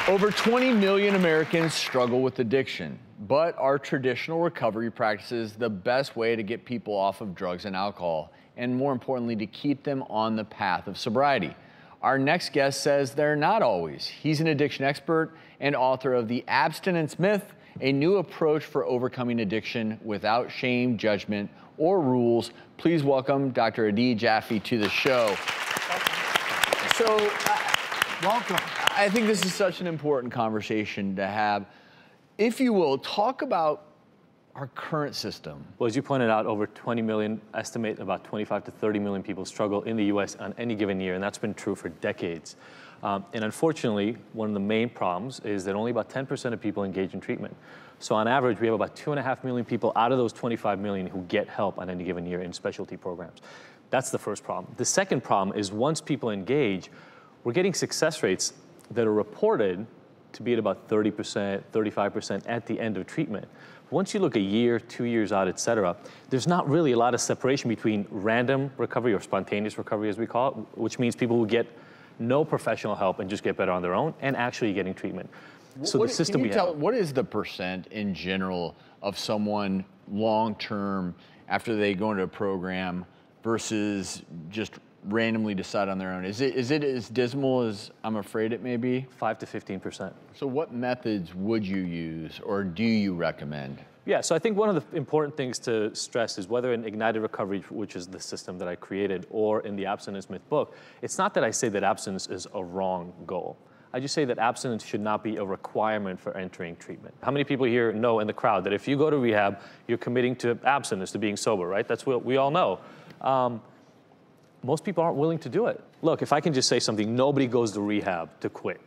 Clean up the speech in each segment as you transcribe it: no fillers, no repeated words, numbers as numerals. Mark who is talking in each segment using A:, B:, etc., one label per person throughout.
A: Over 20 million Americans struggle with addiction, but are traditional recovery practices the best way to get people off of drugs and alcohol, and more importantly, to keep them on the path of sobriety? Our next guest says they're not always. He's an addiction expert and author of The Abstinence Myth, a new approach for overcoming addiction without shame, judgment, or rules. Please welcome Dr. Adi Jaffe to the show. So, welcome. I think this is such an important conversation to have. If you will, talk about our current system.
B: Well, as you pointed out, over 20 million, estimate about 25 to 30 million people struggle in the US on any given year, and that's been true for decades. And unfortunately, one of the main problems is that only about 10% of people engage in treatment. So on average, we have about 2.5 million people out of those 25 million who get help on any given year in specialty programs. That's the first problem. The second problem is once people engage, we're getting success rates that are reported to be at about 30%, 35% at the end of treatment. Once you look a year, 2 years out, et cetera, there's not really a lot of separation between random recovery or spontaneous recovery, as we call it, which means people who get no professional help and just get better on their own, and actually getting treatment. So the system we have.
A: What is the percent in general of someone long-term after they go into a program versus just randomly decide on their own? Is it as dismal as I'm afraid it may be?
B: 5 to 15%.
A: So what methods would you use or do you recommend?
B: Yeah, so I think one of the important things to stress is whether in Ignited Recovery, which is the system that I created, or in the Abstinence Myth book, it's not that I say that abstinence is a wrong goal. I just say that abstinence should not be a requirement for entering treatment. How many people here know in the crowd that if you go to rehab, you're committing to abstinence, to being sober, right? That's what we all know. Most people aren't willing to do it. Look, if I can just say something, nobody goes to rehab to quit.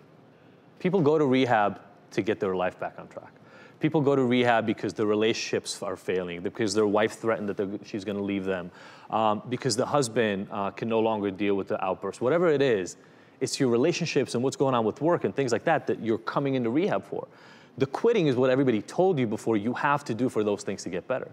B: People go to rehab to get their life back on track. People go to rehab because their relationships are failing, because their wife threatened that she's gonna leave them, because the husband can no longer deal with the outburst. Whatever it is, it's your relationships and what's going on with work and things like that that you're coming into rehab for. The quitting is what everybody told you before you have to do for those things to get better.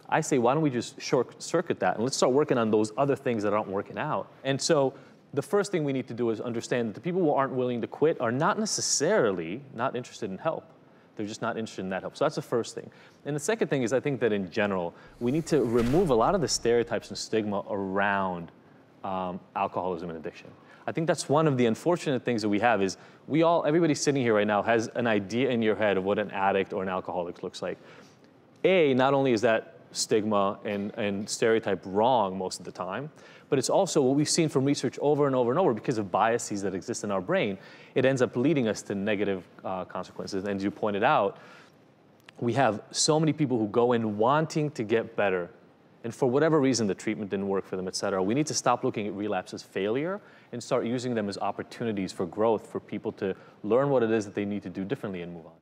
B: I say, why don't we just short circuit that and let's start working on those other things that aren't working out. And so the first thing we need to do is understand that the people who aren't willing to quit are not necessarily not interested in help. They're just not interested in that help. So that's the first thing. And the second thing is I think that in general, we need to remove a lot of the stereotypes and stigma around alcoholism and addiction. I think that's one of the unfortunate things that we have is everybody sitting here right now has an idea in your head of what an addict or an alcoholic looks like. Not only is that stigma and stereotype wrong most of the time, but it's also what we've seen from research over and over and over because of biases that exist in our brain. It ends up leading us to negative consequences. And as you pointed out, we have so many people who go in wanting to get better, and for whatever reason the treatment didn't work for them, et cetera. We need to stop looking at relapse as failure and start using them as opportunities for growth, for people to learn what it is that they need to do differently and move on.